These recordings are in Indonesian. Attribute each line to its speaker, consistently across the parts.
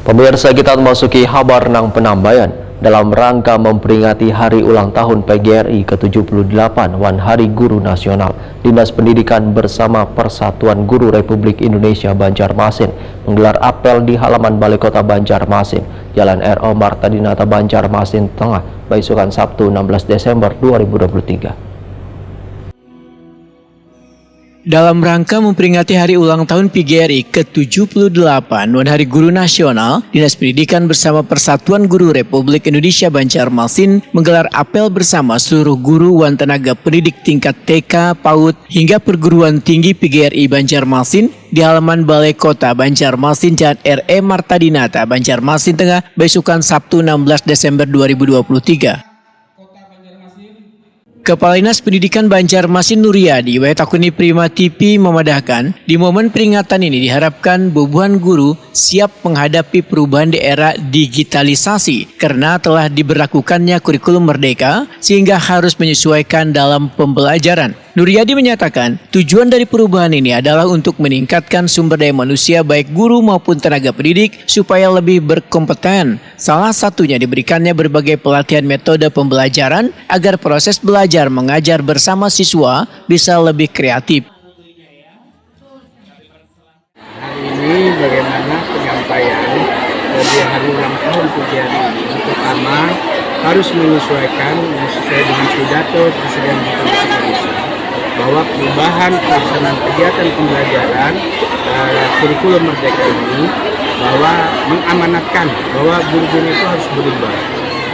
Speaker 1: Pemirsa, kita memasuki kabar nang penambayan. Dalam rangka memperingati hari ulang tahun PGRI ke-78 Wan Hari Guru Nasional, Dinas Pendidikan bersama Persatuan Guru Republik Indonesia Banjarmasin menggelar apel di halaman Balai Kota Banjarmasin, Jalan R.O. Marta Dinata Banjarmasin Tengah, Baisukan Sabtu 16 Desember 2023.
Speaker 2: Dalam rangka memperingati hari ulang tahun PGRI ke-78 Wan Hari Guru Nasional, Dinas Pendidikan bersama Persatuan Guru Republik Indonesia Banjarmasin menggelar apel bersama seluruh guru wan tenaga pendidik tingkat TK, PAUD hingga perguruan tinggi PGRI Banjarmasin di halaman Balai Kota Banjarmasin, Jalan R.E. Marta Dinata Banjarmasin Tengah, Baisukan Sabtu 16 Desember 2023. Kepala Dinas Pendidikan Banjarmasin Nuryadi Wetakuni Prima TV memadahkan, di momen peringatan ini diharapkan bobohan guru siap menghadapi perubahan di era digitalisasi karena telah diberlakukannya kurikulum merdeka sehingga harus menyesuaikan dalam pembelajaran. Nuryadi menyatakan tujuan dari perubahan ini adalah untuk meningkatkan sumber daya manusia baik guru maupun tenaga pendidik supaya lebih berkompeten. Salah satunya diberikannya berbagai pelatihan metode pembelajaran agar proses belajar mengajar bersama siswa bisa lebih kreatif.
Speaker 3: Hari ini bagaimana penyampaian di hari ulang tahun PGRI ini? Pertama, harus menyesuaikan sesuai dengan pidato Presiden Republik Indonesia bahwa perubahan pelaksanaan kegiatan pembelajaran kurikulum merdeka ini bahwa mengamanatkan bahwa guru-guru itu harus berubah,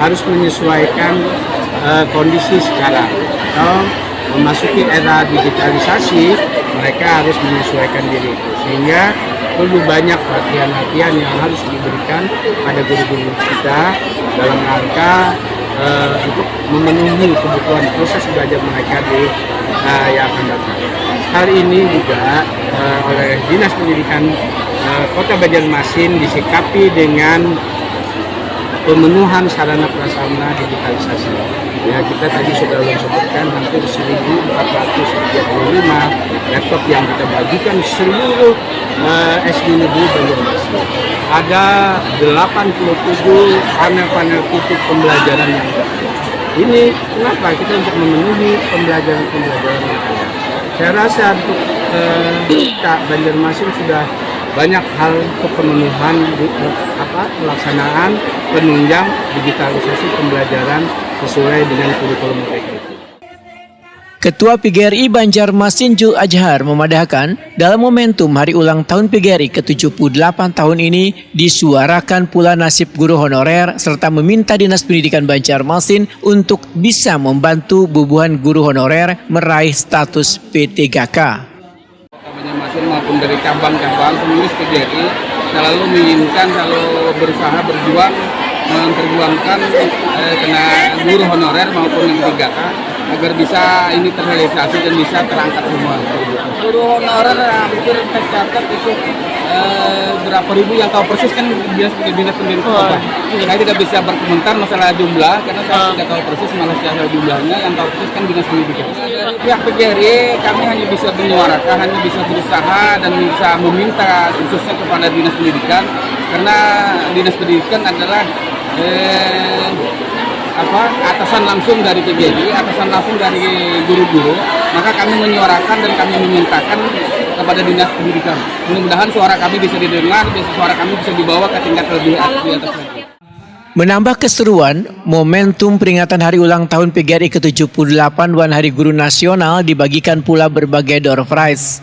Speaker 3: harus menyesuaikan kondisi sekarang. Atau memasuki era digitalisasi, mereka harus menyesuaikan diri, sehingga perlu banyak latihan-latihan yang harus diberikan pada guru-guru kita dalam rangka untuk memenuhi kebutuhan proses belajar mereka di yang akan datang. Hal ini juga oleh Dinas Pendidikan Kota Banjarmasin disikapi dengan pemenuhan sarana prasarana digitalisasi. Ya, kita tadi sudah sebutkan hampir 1.435 laptop yang kita bagikan seluruh SD Negeri Banjarmasin. Ada 87 panel-panel titik pembelajaran yang ada. Ini kenapa? Kita untuk memenuhi pembelajaran yang ada. Saya rasa untuk kita Banjarmasin sudah banyak hal untuk pemenuhan pelaksanaan penunjang digitalisasi pembelajaran sesuai dengan kurikulum mereka itu.
Speaker 2: Ketua PGRI Banjarmasin Jul Ajhar memadahkan, dalam momentum hari ulang tahun PGRI ke-78 tahun ini disuarakan pula nasib guru honorer serta meminta Dinas Pendidikan Banjarmasin untuk bisa membantu bobohan guru honorer meraih status P3K.
Speaker 3: Banjarmasin maupun dari cabang-cabang pengurus PGRI selalu menginginkan, selalu berusaha berjuang memperjuangkan kena guru honorer maupun yang P3K agar bisa ini terrealisasi dan bisa terangkat semua. Guru honorer hampir tercatat itu berapa ribu, yang tahu persis kan Dinas Pendidikan. Saya tidak bisa berkomentar masalah jumlah karena saya tidak tahu persis masalah jumlahnya, yang tahu persis kan Dinas Pendidikan. Dari pihak PGRI kami hanya bisa menyuarakan, hanya bisa berusaha dan bisa meminta khususnya kepada Dinas Pendidikan, karena Dinas Pendidikan adalah atasan langsung dari PGRI, atasan langsung dari guru-guru, maka kami menyuarakan dan kami memintakan kepada Dinas Pendidikan. Mudah-mudahan suara kami bisa didengar, suara kami bisa dibawa ke tingkat lebih atas lagi.
Speaker 2: Menambah keseruan, momentum peringatan hari ulang tahun PGRI ke-78 Wan Hari Guru Nasional dibagikan pula berbagai door prize.